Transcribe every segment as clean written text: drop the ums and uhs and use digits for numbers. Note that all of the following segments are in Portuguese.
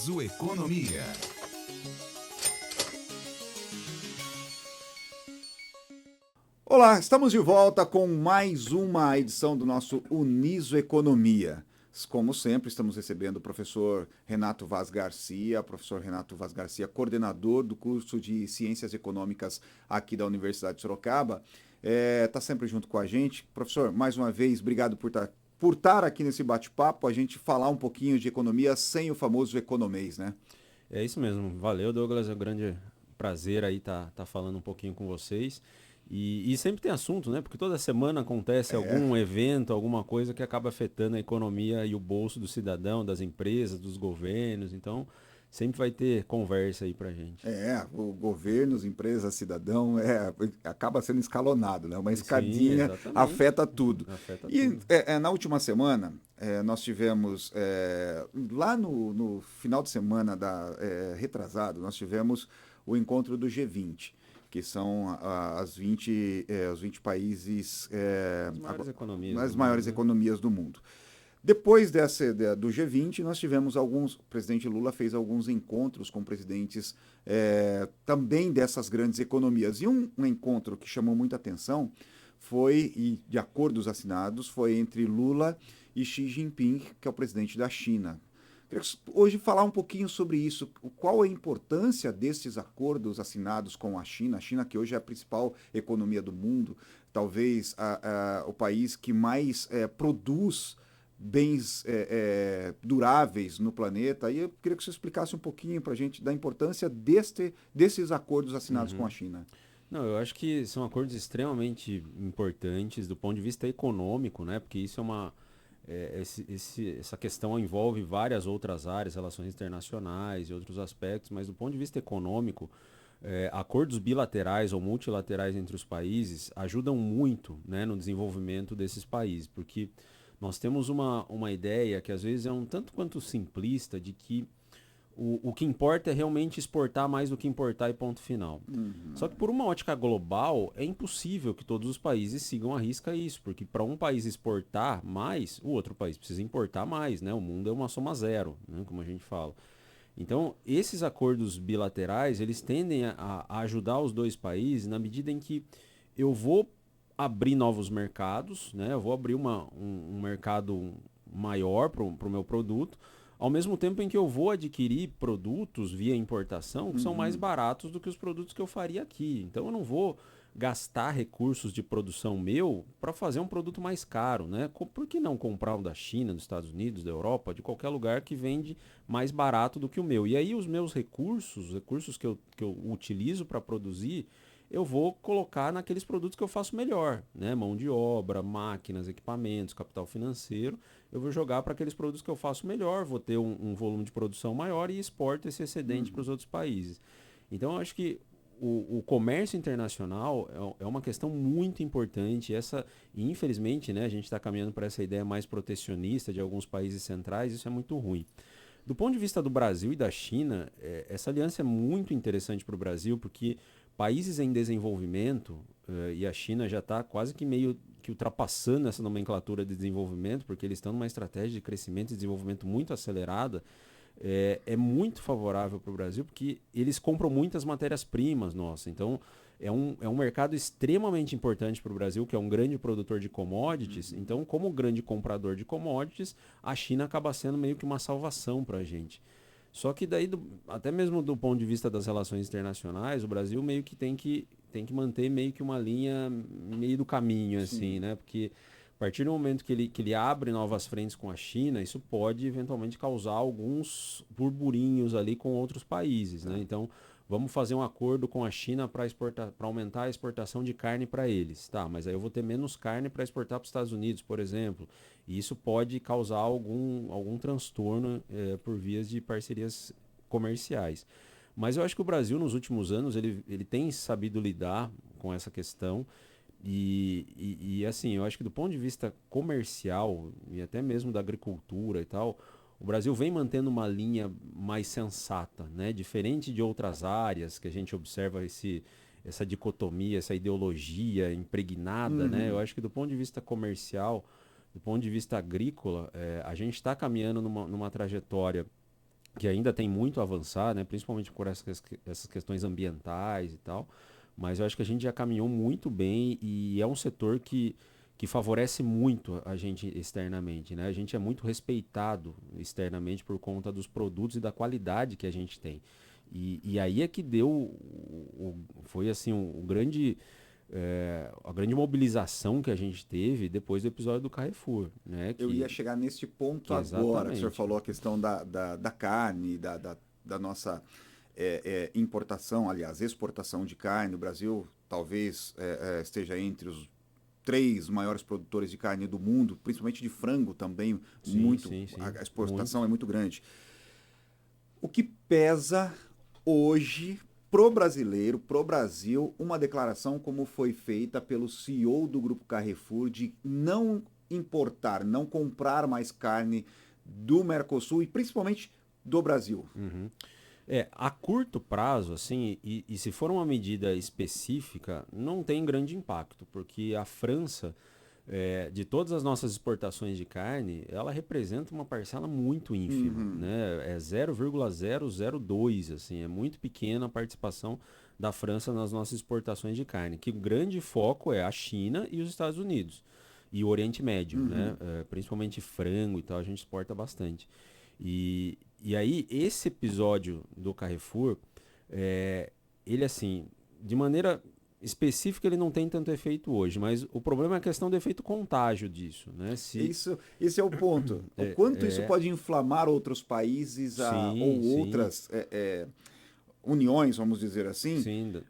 Uniso Economia. Olá, estamos de volta com mais uma edição do nosso Uniso Economia. Como sempre, estamos recebendo o professor Renato Vaz Garcia, coordenador do curso de Ciências Econômicas aqui da Universidade de Sorocaba. Está sempre junto com a gente. Professor, mais uma vez, obrigado por estar aqui nesse bate-papo, a gente falar um pouquinho de economia sem o famoso economês, né? É isso mesmo. Valeu, Douglas. É um grande prazer aí tá falando um pouquinho com vocês. E sempre tem assunto, né? Porque toda semana acontece algum evento, alguma coisa que acaba afetando a economia e o bolso do cidadão, das empresas, dos governos. Então, sempre vai ter conversa aí pra gente. O governos, empresas, cidadão, acaba sendo escalonado, né? Uma Sim, escadinha exatamente. afeta tudo. Afeta E tudo. na última semana, nós tivemos, lá no final de semana retrasado, nós tivemos o encontro do G20, que são os 20 países, As maiores economias as do mundo, maiores né? economias do mundo. Depois do G20, nós tivemos o presidente Lula fez alguns encontros com presidentes também dessas grandes economias. E um encontro que chamou muita atenção e de acordos assinados, foi entre Lula e Xi Jinping, que é o presidente da China. Queria hoje falar um pouquinho sobre isso, qual a importância desses acordos assinados com a China que hoje é a principal economia do mundo, talvez o país que mais produz bens duráveis no planeta. E eu queria que você explicasse um pouquinho para a gente da importância desses acordos assinados com a Uhum. China. Não, eu acho que são acordos extremamente importantes do ponto de vista econômico, né? Porque isso é uma. Essa questão envolve várias outras áreas, relações internacionais e outros aspectos, mas do ponto de vista econômico, acordos bilaterais ou multilaterais entre os países ajudam muito, né, no desenvolvimento desses países, porque nós temos uma ideia que às vezes é um tanto quanto simplista de que o que importa é realmente exportar mais do que importar e ponto final. Só que por uma ótica global, é impossível que todos os países sigam à risca isso, porque para um país exportar mais, o outro país precisa importar mais, né? O mundo é uma soma zero, né? Como a gente fala. Então, esses acordos bilaterais, eles tendem a ajudar os dois países na medida em que eu vou abrir novos mercados, né? Eu vou abrir um mercado maior para o meu produto, ao mesmo tempo em que eu vou adquirir produtos via importação que são mais Uhum. baratos do que os produtos que eu faria aqui. Então eu não vou gastar recursos de produção meu para fazer um produto mais caro, né? Por que não comprar um da China, dos Estados Unidos, da Europa, de qualquer lugar que vende mais barato do que o meu? E aí os meus recursos, os recursos que eu utilizo para produzir, eu vou colocar naqueles produtos que eu faço melhor, né? Mão de obra, máquinas, equipamentos, capital financeiro. Eu vou jogar para aqueles produtos que eu faço melhor, vou ter um volume de produção maior e exporto esse excedente para os outros países. Então, eu acho que o comércio internacional é uma questão muito importante. E infelizmente, né, a gente está caminhando para essa ideia mais protecionista de alguns países centrais, isso é muito ruim. Do ponto de vista do Brasil e da China, essa aliança é muito interessante para o Brasil, porque países em desenvolvimento, e a China já está quase que meio que ultrapassando essa nomenclatura de desenvolvimento, porque eles estão numa estratégia de crescimento e desenvolvimento muito acelerada, é muito favorável para o Brasil, porque eles compram muitas matérias-primas, nossa. Então, é um mercado extremamente importante para o Brasil, que é um grande produtor de commodities. Então, como grande comprador de commodities, a China acaba sendo meio que uma salvação para a gente. Só que daí, até mesmo do ponto de vista das relações internacionais, o Brasil meio que tem que manter meio que uma linha meio do caminho, assim, Sim. né? Porque a partir do momento que ele abre novas frentes com a China, isso pode eventualmente causar alguns burburinhos ali com outros países, né? Tá. Então, vamos fazer um acordo com a China para aumentar a exportação de carne para eles. Tá, mas aí eu vou ter menos carne para exportar para os Estados Unidos, por exemplo. E isso pode causar algum transtorno por vias de parcerias comerciais. Mas eu acho que o Brasil, nos últimos anos, ele tem sabido lidar com essa questão. Assim, eu acho que do ponto de vista comercial e até mesmo da agricultura e tal, o Brasil vem mantendo uma linha mais sensata, né? Diferente de outras áreas que a gente observa essa dicotomia, essa ideologia impregnada, né? Eu Uhum. acho que do ponto de vista comercial, do ponto de vista agrícola, a gente está caminhando numa trajetória que ainda tem muito a avançar, né? Principalmente por essas questões ambientais e tal. Mas eu acho que a gente já caminhou muito bem e é um setor que favorece muito a gente externamente, né? A gente é muito respeitado externamente por conta dos produtos e da qualidade que a gente tem. E aí é que deu, foi assim, a grande mobilização que a gente teve depois do episódio do Carrefour, né? Eu ia chegar nesse ponto Que agora, que o senhor exatamente. falou a questão da carne, da nossa importação, aliás, exportação de carne. O Brasil talvez esteja entre os três maiores produtores de carne do mundo, principalmente de frango também, Sim, muito, sim, a sim. exportação Muito. é muito grande. O que pesa hoje pro brasileiro, pro Brasil, uma declaração como foi feita pelo CEO do Grupo Carrefour de não importar, não comprar mais carne do Mercosul e principalmente do Brasil. Uhum. A curto prazo, assim, e se for uma medida específica, não tem grande impacto, porque a França, de todas as nossas exportações de carne, ela representa uma parcela muito ínfima, Uhum, né? É 0,002, assim, é muito pequena a participação da França nas nossas exportações de carne, que o grande foco é a China e os Estados Unidos. E o Oriente Médio, né? uhum. Principalmente frango e tal, a gente exporta bastante. E aí, esse episódio do Carrefour, é, ele assim, de maneira específica, ele não tem tanto efeito hoje, mas o problema é a questão do efeito contágio disso, né? Se, Esse é o ponto. O é, quanto isso é, pode inflamar outros países ou sim, sim, outras uniões, vamos dizer assim, sim,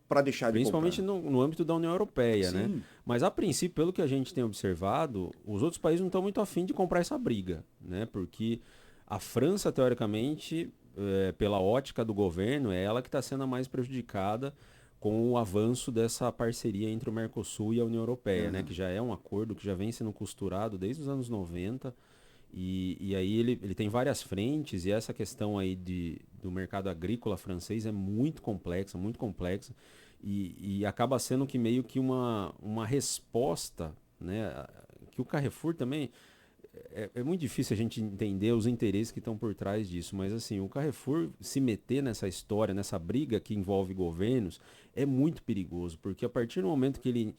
para deixar de principalmente comprar. no âmbito da União Europeia, né? Sim. Mas a princípio, pelo que a gente tem observado, os outros países não estão muito afim de comprar essa briga, né? Porque a França, teoricamente, pela ótica do governo, é ela que está sendo a mais prejudicada com o avanço dessa parceria entre o Mercosul e a União Europeia, né? Uhum. Que já é um acordo que já vem sendo costurado desde os anos 90. E aí ele tem várias frentes, e essa questão aí do mercado agrícola francês é muito complexa, muito complexa. E acaba sendo que meio que uma resposta, né? Que o Carrefour também é muito difícil a gente entender os interesses que estão por trás disso, mas assim, o Carrefour se meter nessa história, nessa briga que envolve governos, é muito perigoso, porque a partir do momento que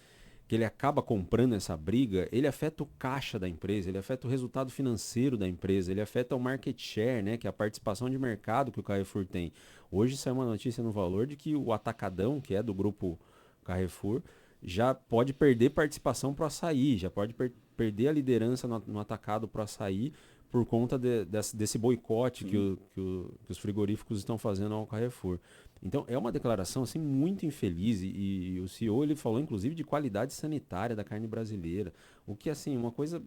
ele acaba comprando essa briga, ele afeta o caixa da empresa, ele afeta o resultado financeiro da empresa, ele afeta o market share, né, que é a participação de mercado que o Carrefour tem. Hoje saiu uma notícia no Valor de que o Atacadão, que é do grupo Carrefour, já pode perder participação para o açaí, já pode perder a liderança no atacado para o açaí por conta desse boicote Sim. que os frigoríficos estão fazendo ao Carrefour. Então é uma declaração assim muito infeliz e o CEO ele falou inclusive de qualidade sanitária da carne brasileira, o que assim uma coisa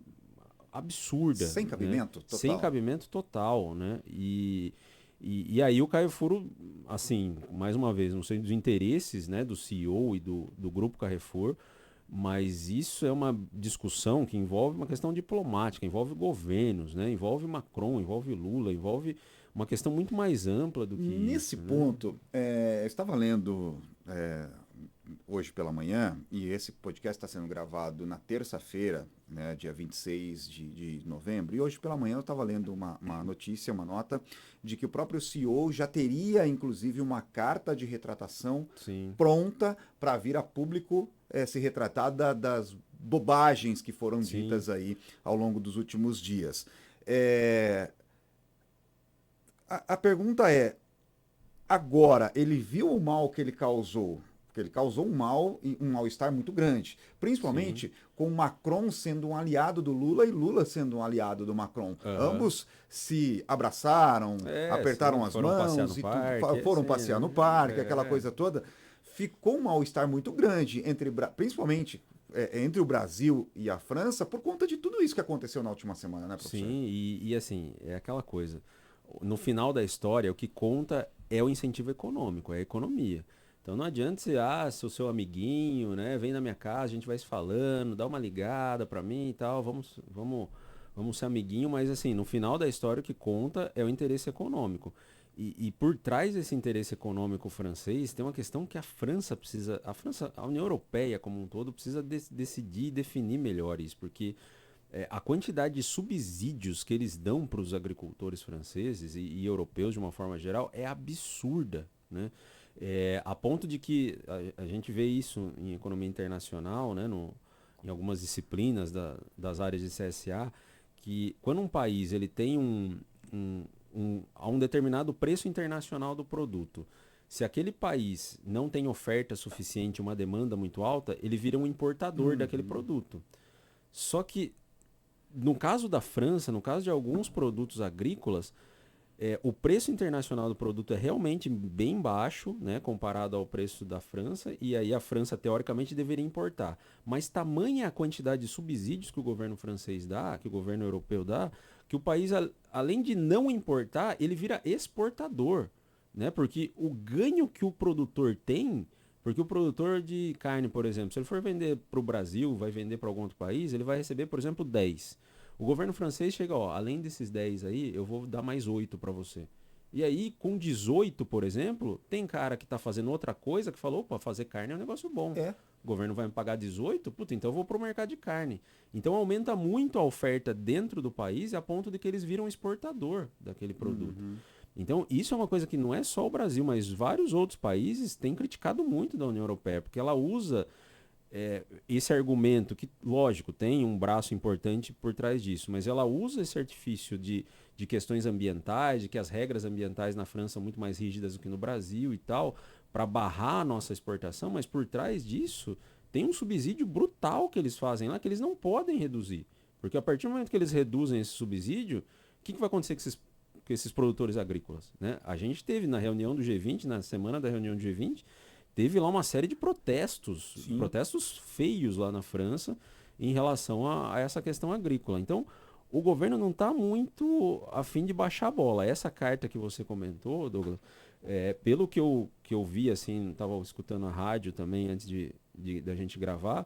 absurda, Sem né? cabimento Sem total. cabimento total, né? E aí o Carrefour, assim, mais uma vez, não sei dos interesses, né, do CEO e do grupo Carrefour, mas isso é uma discussão que envolve uma questão diplomática, envolve governos, né? Envolve Macron, envolve Lula, envolve uma questão muito mais ampla do que Nesse isso, né? ponto, eu estava lendo hoje pela manhã, e esse podcast está sendo gravado na terça-feira, né, dia 26 de novembro, e hoje pela manhã eu estava lendo uma notícia, uma nota, de que o próprio CEO já teria, inclusive, uma carta de retratação Sim, pronta para vir a público se retratar das bobagens que foram sim. ditas aí ao longo dos últimos dias. É, a pergunta é, agora, ele viu o mal que ele causou, porque ele causou um mal e um mal-estar muito grande, Sim. principalmente com o Macron sendo um aliado do Lula e Lula sendo um aliado do Macron. Aham. Ambos se abraçaram, Sim, apertaram as foram passear no mãos e tudo, parque, foram sim, passear no né? parque, aquela coisa toda. Ficou um mal-estar muito grande entre, principalmente entre o Brasil e a França por conta de tudo isso que aconteceu na última semana, né, professor? Sim, e assim, é aquela coisa. No final da história, o que conta é o incentivo econômico, é a economia. Então não adianta você, sou seu amiguinho, né? Vem na minha casa, a gente vai se falando, dá uma ligada pra mim e tal, vamos ser amiguinho, mas assim, no final da história o que conta é o interesse econômico. E por trás desse interesse econômico francês, tem uma questão que a França precisa, a União Europeia como um todo precisa decidir e definir melhor isso, porque a quantidade de subsídios que eles dão para os agricultores franceses e europeus de uma forma geral é absurda, né? A ponto de que a gente vê isso em economia internacional, né, em algumas disciplinas das áreas de CSA, que quando um país ele tem a um determinado preço internacional do produto, se aquele país não tem oferta suficiente, uma demanda muito alta, ele vira um importador daquele produto. Só que no caso da França, no caso de alguns produtos agrícolas, o preço internacional do produto é realmente bem baixo, né, comparado ao preço da França, e aí a França, teoricamente, deveria importar. Mas tamanha a quantidade de subsídios que o governo francês dá, que o governo europeu dá, que o país, além de não importar, ele vira exportador, né? Porque o ganho que o produtor tem, porque o produtor de carne, por exemplo, se ele for vender para o Brasil, vai vender para algum outro país, ele vai receber, por exemplo, 10. O governo francês chega, ó, além desses 10 aí, eu vou dar mais 8 para você. E aí, com 18, por exemplo, tem cara que está fazendo outra coisa que falou, opa, fazer carne é um negócio bom. O governo vai me pagar 18, puta, então eu vou para o mercado de carne. Então aumenta muito a oferta dentro do país a ponto de que eles viram exportador daquele produto. Então, isso é uma coisa que não é só o Brasil, mas vários outros países têm criticado muito da União Europeia, porque ela usa esse argumento, que, lógico, tem um braço importante por trás disso, mas ela usa esse artifício de questões ambientais, de que as regras ambientais na França são muito mais rígidas do que no Brasil e tal, para barrar a nossa exportação, mas por trás disso tem um subsídio brutal que eles fazem lá, que eles não podem reduzir. Porque a partir do momento que eles reduzem esse subsídio, o que vai acontecer com esses produtores agrícolas, né? A gente teve na reunião do G20, na semana da reunião do G20, teve lá uma série de protestos, protestos feios lá na França em relação a essa questão agrícola. Então, o governo não está muito a fim de baixar a bola. Essa carta que você comentou, Douglas, pelo que eu vi, assim, estava escutando a rádio também antes da gente gravar,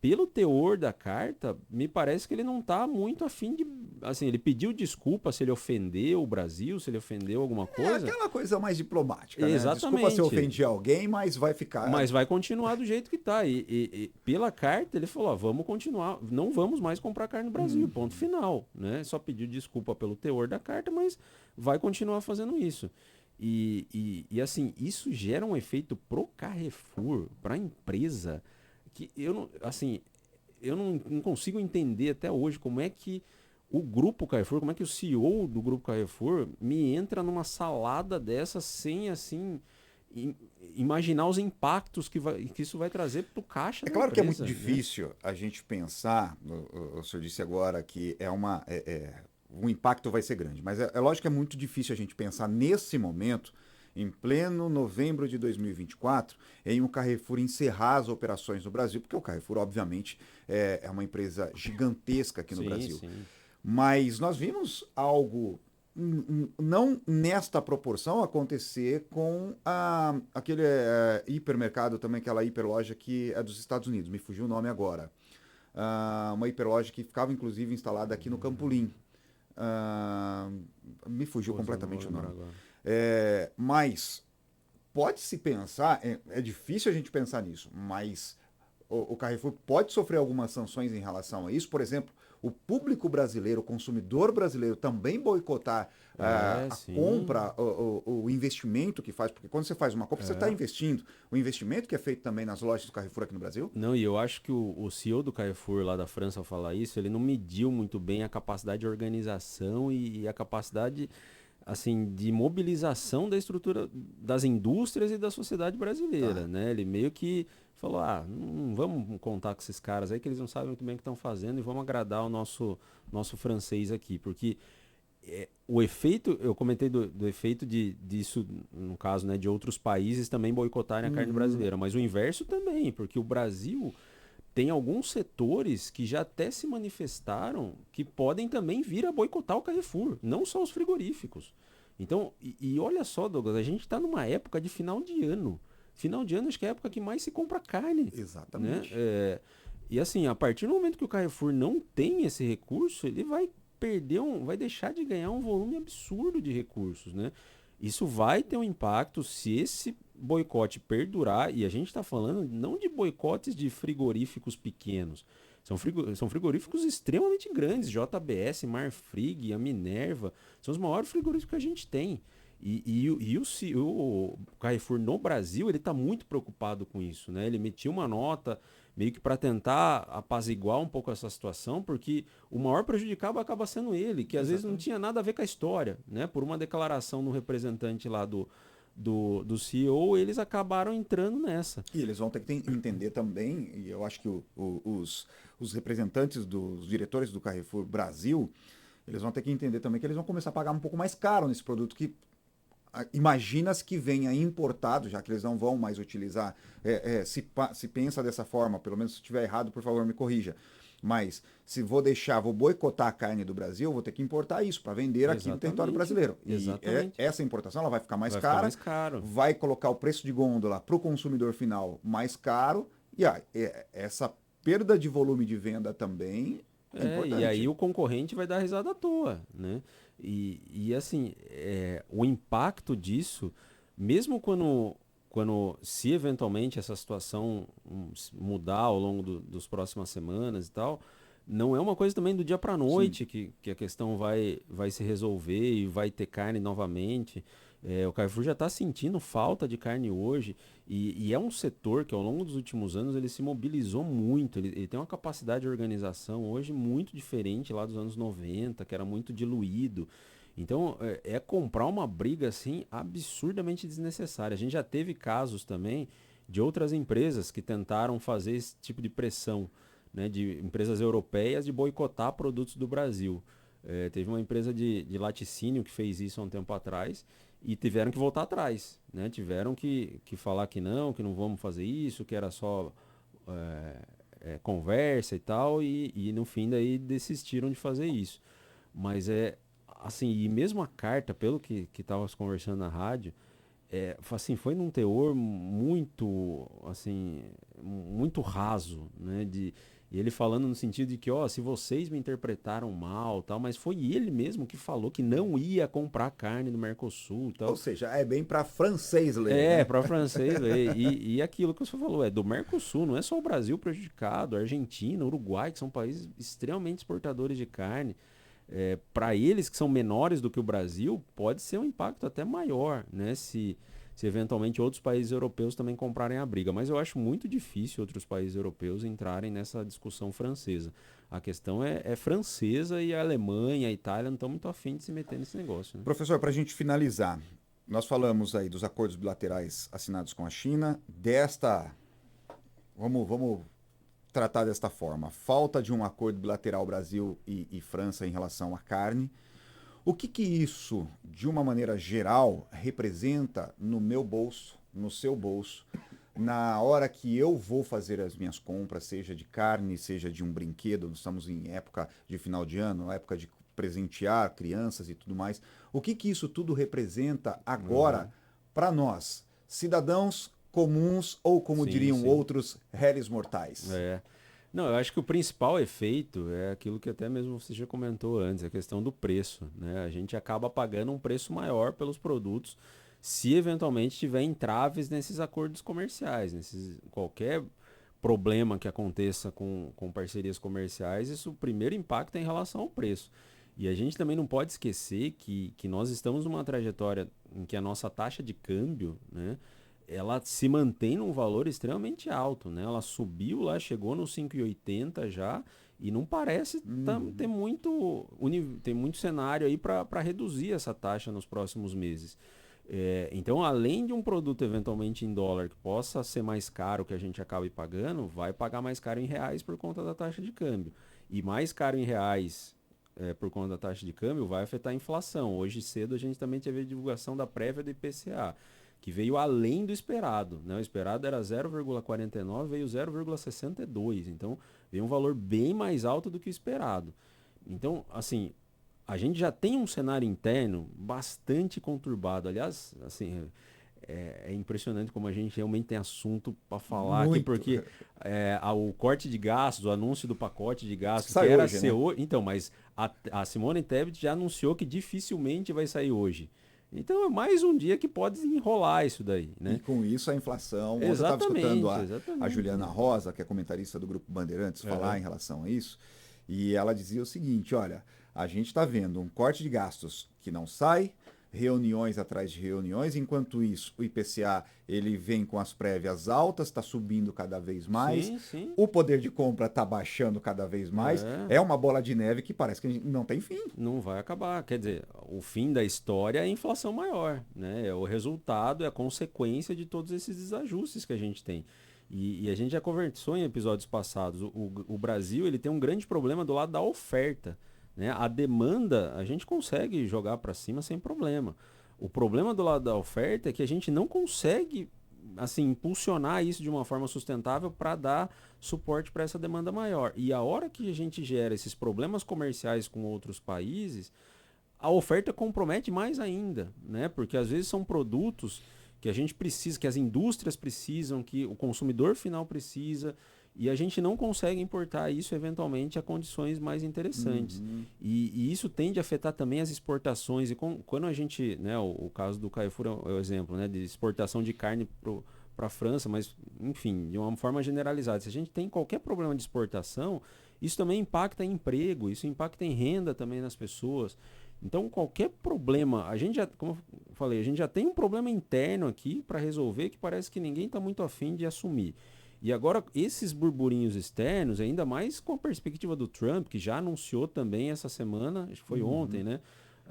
pelo teor da carta, me parece que ele não está muito a fim de... Assim, ele pediu desculpa se ele ofendeu o Brasil, se ele ofendeu alguma coisa. É aquela coisa mais diplomática, Exatamente. Né? Desculpa se eu ofendi alguém, mas vai ficar... Mas vai continuar do jeito que está. E pela carta, ele falou, ó, vamos continuar, não vamos mais comprar carne no Brasil, ponto final. Né? Só pediu desculpa pelo teor da carta, mas vai continuar fazendo isso. E assim, isso gera um efeito pro Carrefour, para a empresa, que eu não consigo entender até hoje como é que o Grupo Carrefour, como é que o CEO do Grupo Carrefour me entra numa salada dessa sem, assim, imaginar os impactos que isso vai trazer para o caixa da claro empresa, que é muito né? difícil a gente pensar, o senhor disse agora que o impacto vai ser grande, mas é lógico que é muito difícil a gente pensar nesse momento, em pleno novembro de 2024, em um Carrefour encerrar as operações no Brasil, porque o Carrefour, obviamente, é uma empresa gigantesca aqui no Brasil. Sim. Mas nós vimos algo, não nesta proporção, acontecer com aquele hipermercado também, aquela hiperloja que é dos Estados Unidos, me fugiu o nome agora. Uma hiperloja que ficava, inclusive, instalada aqui no Campolim. Me fugiu completamente o nome. Mas pode-se pensar, é difícil a gente pensar nisso, mas o Carrefour pode sofrer algumas sanções em relação a isso. Por exemplo, o público brasileiro, o consumidor brasileiro também boicotar a compra, o investimento que faz, porque quando você faz uma compra, você está investindo. O investimento que é feito também nas lojas do Carrefour aqui no Brasil. Não, e eu acho que o CEO do Carrefour lá da França, ao falar isso, ele não mediu muito bem a capacidade de organização e a capacidade, assim, de mobilização da estrutura das indústrias e da sociedade brasileira, né? Ele meio que falou, não vamos contar com esses caras aí que eles não sabem muito bem o que estão fazendo e vamos agradar o nosso francês aqui, porque o efeito, eu comentei do efeito disso, no caso, né, de outros países também boicotarem a carne brasileira, mas o inverso também, porque o Brasil tem alguns setores que já até se manifestaram que podem também vir a boicotar o Carrefour, não só os frigoríficos. Então, e olha só, Douglas, a gente está numa época de final de ano. Final de ano acho que é a época que mais se compra carne. Exatamente. Né? E assim, a partir do momento que o Carrefour não tem esse recurso, ele vai vai deixar de ganhar um volume absurdo de recursos, né? Isso vai ter um impacto se esse boicote perdurar, e a gente está falando não de boicotes de frigoríficos pequenos, São frigoríficos extremamente grandes, JBS, Marfrig, a Minerva, são os maiores frigoríficos que a gente tem. O Carrefour no Brasil, ele está muito preocupado com isso, né? Ele emitiu uma nota meio que para tentar apaziguar um pouco essa situação, porque o maior prejudicado acaba sendo ele, que às vezes não tinha nada a ver com a história, né? Por uma declaração do representante lá do CEO, eles acabaram entrando nessa. E eles vão ter que entender também, e eu acho que os representantes dos diretores do Carrefour Brasil, eles vão ter que entender também que eles vão começar a pagar um pouco mais caro nesse produto que imagina-se que venha importado, já que eles não vão mais utilizar, se pensa dessa forma, pelo menos se estiver errado, por favor, me corrija. Mas se vou boicotar a carne do Brasil, vou ter que importar isso para vender aqui no território brasileiro. E essa importação ela vai ficar mais cara, vai colocar o preço de gôndola para o consumidor final mais caro, e essa perda de volume de venda também é importante. E aí o concorrente vai dar risada à toa, né? E assim, o impacto disso, mesmo se eventualmente essa situação mudar ao longo dos próximas semanas e tal, não é uma coisa também do dia para a noite que a questão vai se resolver e vai ter carne novamente. O Carrefour já está sentindo falta de carne hoje e é um setor que ao longo dos últimos anos ele se mobilizou muito, ele tem uma capacidade de organização hoje muito diferente lá dos anos 90, que era muito diluído. Então comprar uma briga assim absurdamente desnecessária. A gente já teve casos também de outras empresas que tentaram fazer esse tipo de pressão, né, de empresas europeias de boicotar produtos do Brasil. Teve uma empresa de laticínio que fez isso há um tempo atrás e tiveram que voltar atrás, né? Tiveram que falar que não vamos fazer isso, que era só conversa e tal, e no fim daí desistiram de fazer isso. Mas assim, e mesmo a carta, pelo que estava conversando na rádio, assim, foi num teor muito, assim, muito raso, né? E ele falando no sentido de que, se vocês me interpretaram mal, tal, mas foi ele mesmo que falou que não ia comprar carne do Mercosul, tal. Ou seja, é bem para francês ler. Né? Para francês ler. E aquilo que você falou, do Mercosul, não é só o Brasil prejudicado, a Argentina, Uruguai, que são países extremamente exportadores de carne. Para eles que são menores do que o Brasil, pode ser um impacto até maior, né? Se eventualmente outros países europeus também comprarem a briga. Mas eu acho muito difícil outros países europeus entrarem nessa discussão francesa. A questão é francesa, e a Alemanha, a Itália não estão muito afim de se meter nesse negócio. Né? Professor, para a gente finalizar, nós falamos aí dos acordos bilaterais assinados com a China, Vamos tratar desta forma. Falta de um acordo bilateral Brasil e França em relação à carne. O que isso, de uma maneira geral, representa no meu bolso, no seu bolso, na hora que eu vou fazer as minhas compras, seja de carne, seja de um brinquedo? Nós estamos em época de final de ano, época de presentear crianças e tudo mais. O que isso tudo representa agora para nós, cidadãos comuns, ou como diriam outros, réis mortais? Não, eu acho que o principal efeito é aquilo que até mesmo você já comentou antes, a questão do preço, né? A gente acaba pagando um preço maior pelos produtos se eventualmente tiver entraves nesses acordos comerciais, qualquer problema que aconteça com parcerias comerciais, isso, o primeiro impacto é em relação ao preço. E a gente também não pode esquecer que nós estamos numa trajetória em que a nossa taxa de câmbio, né, ela se mantém num valor extremamente alto, né? Ela subiu lá, chegou nos 5,80 já, e não parece ter muito cenário aí para reduzir essa taxa nos próximos meses. Então, além de um produto eventualmente em dólar que possa ser mais caro que a gente acabe pagando, vai pagar mais caro em reais por conta da taxa de câmbio. E mais caro em reais por conta da taxa de câmbio vai afetar a inflação. Hoje cedo a gente também teve a divulgação da prévia do IPCA, que veio além do esperado, né? O esperado era 0,49, veio 0,62. Então, veio um valor bem mais alto do que o esperado. Então, assim, a gente já tem um cenário interno bastante conturbado. Aliás, assim, é impressionante como a gente realmente tem assunto para falar aqui, porque o corte de gastos, o anúncio do pacote de gastos, que era hoje, né? Então, mas a Simone Tebet já anunciou que dificilmente vai sair hoje. Então é mais um dia que pode enrolar isso daí, né? E com isso a inflação. Ontem eu estava Exatamente, escutando a exatamente. Juliana Rosa, que é comentarista do Grupo Bandeirantes, falar em relação a isso, e ela dizia o seguinte: olha, a gente está vendo um corte de gastos que não sai, reuniões atrás de reuniões, enquanto isso o IPCA ele vem com as prévias altas, está subindo cada vez mais, Sim, sim. o poder de compra está baixando cada vez mais, é uma bola de neve que parece que não tem fim. Não vai acabar. Quer dizer, o fim da história é a inflação maior, né? É o resultado, é a consequência de todos esses desajustes que a gente tem. E a gente já conversou em episódios passados. O Brasil ele tem um grande problema do lado da oferta, né? A demanda a gente consegue jogar para cima sem problema. O problema do lado da oferta é que a gente não consegue assim impulsionar isso de uma forma sustentável para dar suporte para essa demanda maior. E a hora que a gente gera esses problemas comerciais com outros países, a oferta compromete mais ainda, né? Porque às vezes são produtos que a gente precisa, que as indústrias precisam, que o consumidor final precisa, e a gente não consegue importar isso eventualmente a condições mais interessantes. E isso tende a afetar também as exportações. E quando a gente, né, o caso do Carrefour é o exemplo, né, de exportação de carne para a França, mas enfim, de uma forma generalizada. Se a gente tem qualquer problema de exportação, isso também impacta em emprego, isso impacta em renda também nas pessoas. Então, qualquer problema, a gente já, como eu falei, a gente já tem um problema interno aqui para resolver que parece que ninguém está muito afim de assumir. E agora, esses burburinhos externos, ainda mais com a perspectiva do Trump, que já anunciou também essa semana, acho que foi ontem, né?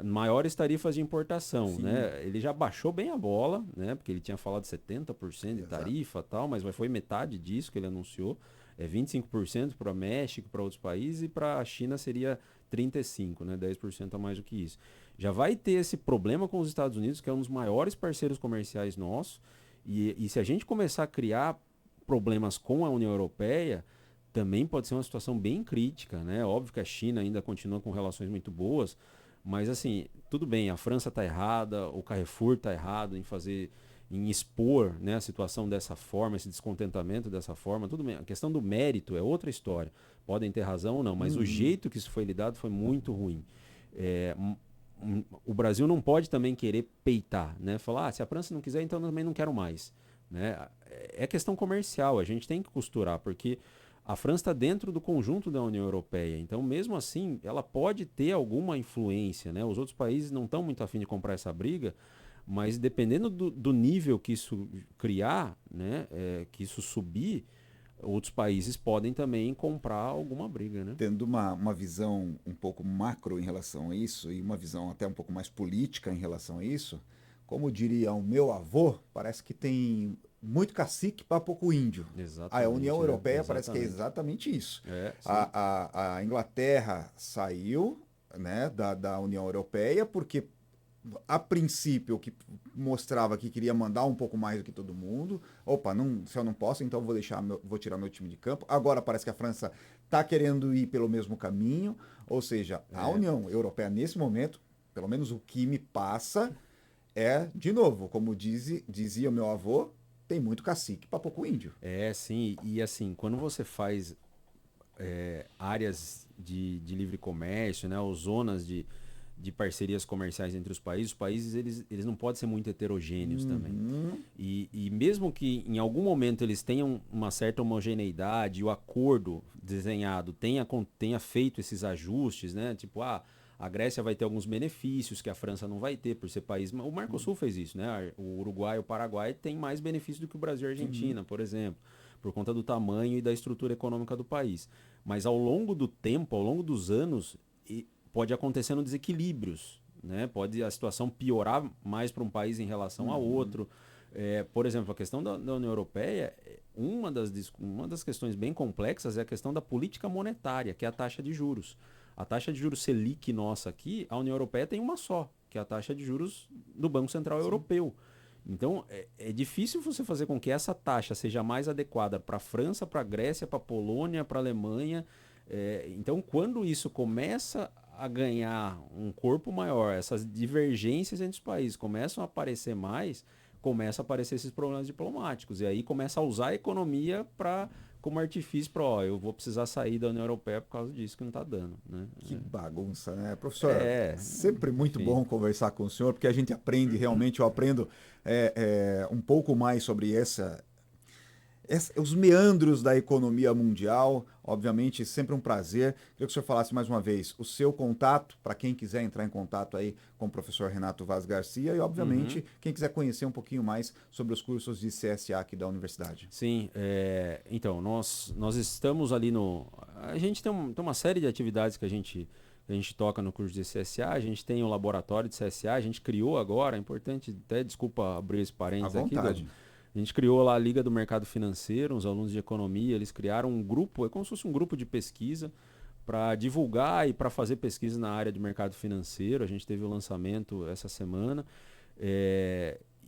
Maiores tarifas de importação, Sim. né? Ele já baixou bem a bola, né? Porque ele tinha falado 70% de tarifa e tal, mas foi metade disso que ele anunciou. É 25% para o México, para outros países, e para a China seria 35%, né? 10% a mais do que isso. Já vai ter esse problema com os Estados Unidos, que é um dos maiores parceiros comerciais nossos, e se a gente começar a criar problemas com a União Europeia, também pode ser uma situação bem crítica, né? Óbvio que a China ainda continua com relações muito boas, mas assim, tudo bem, a França está errada, o Carrefour está errado em expor, né, a situação dessa forma, esse descontentamento dessa forma, tudo bem. A questão do mérito é outra história. Podem ter razão ou não, mas o jeito que isso foi lidado foi muito ruim. O Brasil não pode também querer peitar, né? Falar, se a França não quiser, então eu também não quero mais. Né? É questão comercial, a gente tem que costurar, porque a França está dentro do conjunto da União Europeia, então mesmo assim ela pode ter alguma influência, né? Os outros países não estão muito afim de comprar essa briga, mas dependendo do nível que isso criar, né? Que isso subir, outros países podem também comprar alguma briga, né? Tendo uma visão um pouco macro em relação a isso, e uma visão até um pouco mais política em relação a isso, como diria o meu avô, parece que tem muito cacique para pouco índio. A União Europeia parece que é exatamente isso. A Inglaterra saiu, né, da União Europeia porque a princípio que mostrava que queria mandar um pouco mais do que todo mundo. Opa, não, se eu não posso, então vou tirar meu time de campo. Agora parece que a França está querendo ir pelo mesmo caminho. Ou seja, a União Europeia nesse momento, pelo menos o que me passa, de novo, como dizia o meu avô, tem muito cacique para pouco índio. Sim, e assim, quando você faz áreas de livre comércio, né, ou zonas de parcerias comerciais entre os países eles não podem ser muito heterogêneos também. E mesmo que em algum momento eles tenham uma certa homogeneidade e o acordo desenhado tenha feito esses ajustes, né, tipo, a Grécia vai ter alguns benefícios que a França não vai ter por ser país. O Mercosul fez isso, né? O Uruguai e o Paraguai têm mais benefícios do que o Brasil e a Argentina, por exemplo, por conta do tamanho e da estrutura econômica do país. Mas ao longo do tempo, ao longo dos anos, pode acontecer desequilíbrios, né? Pode a situação piorar mais para um país em relação a outro. Por exemplo, a questão da União Europeia, uma das questões bem complexas é a questão da política monetária, que é a taxa de juros. A taxa de juros Selic nossa aqui, a União Europeia tem uma só, que é a taxa de juros do Banco Central Europeu. Então, é difícil você fazer com que essa taxa seja mais adequada para a França, para a Grécia, para a Polônia, para a Alemanha. Então, quando isso começa a ganhar um corpo maior, essas divergências entre os países começam a aparecer mais, começam a aparecer esses problemas diplomáticos. E aí começa a usar a economia para como artifício para, ó, eu vou precisar sair da União Europeia por causa disso que não está dando, né? Que bagunça, né? Professor, É, sempre muito enfim. bom conversar com o senhor, porque a gente aprende realmente, eu aprendo um pouco mais sobre os meandros da economia mundial. Obviamente, sempre um prazer. Queria que o senhor falasse mais uma vez o seu contato, para quem quiser entrar em contato aí com o professor Renato Vaz Garcia e, obviamente, quem quiser conhecer um pouquinho mais sobre os cursos de CSA aqui da universidade. Sim, então, nós estamos ali no... A gente tem uma série de atividades que a gente toca no curso de CSA, a gente tem o laboratório de CSA, a gente criou agora, é importante, até desculpa abrir esse parênteses aqui, a gente criou lá a Liga do Mercado Financeiro, os alunos de economia, eles criaram um grupo, é como se fosse um grupo de pesquisa para divulgar e para fazer pesquisa na área de mercado financeiro. A gente teve o lançamento essa semana.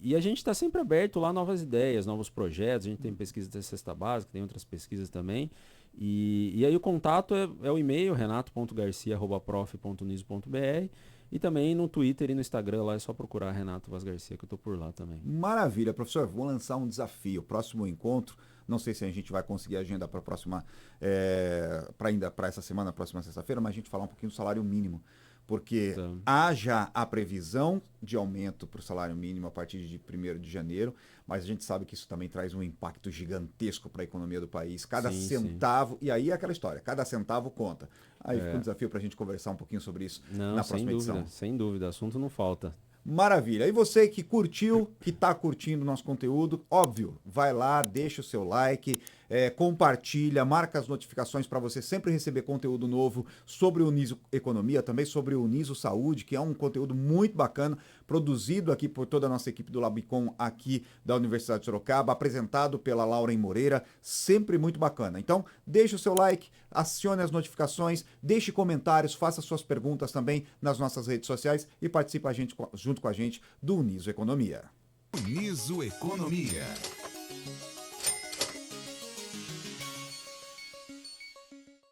E a gente está sempre aberto lá a novas ideias, novos projetos. A gente tem pesquisa da cesta básica, tem outras pesquisas também. E aí o contato é o e-mail renato.garcia@prof.uniso.br. E também no Twitter e no Instagram, lá é só procurar Renato Vaz Garcia, que eu estou por lá também. Maravilha, professor. Vou lançar um desafio. Próximo encontro, não sei se a gente vai conseguir agenda para a próxima, para essa semana, próxima sexta-feira, mas a gente falar um pouquinho do salário mínimo. Porque há já a previsão de aumento para o salário mínimo a partir de 1º de janeiro, mas a gente sabe que isso também traz um impacto gigantesco para a economia do país. Cada centavo, e aí é aquela história, cada centavo conta. Aí fica um desafio para a gente conversar um pouquinho sobre isso na próxima edição. Sem dúvida, assunto não falta. Maravilha. E você que curtiu, que está curtindo o nosso conteúdo, óbvio, vai lá, deixa o seu like, compartilha, marca as notificações para você sempre receber conteúdo novo sobre o Uniso Economia, também sobre o Uniso Saúde, que é um conteúdo muito bacana, produzido aqui por toda a nossa equipe do Labicom aqui da Universidade de Sorocaba, apresentado pela Lauren Moreira, sempre muito bacana. Então, deixa o seu like, acione as notificações, deixe comentários, faça suas perguntas também nas nossas redes sociais e participe junto com a gente do Uniso Economia. Uniso Economia.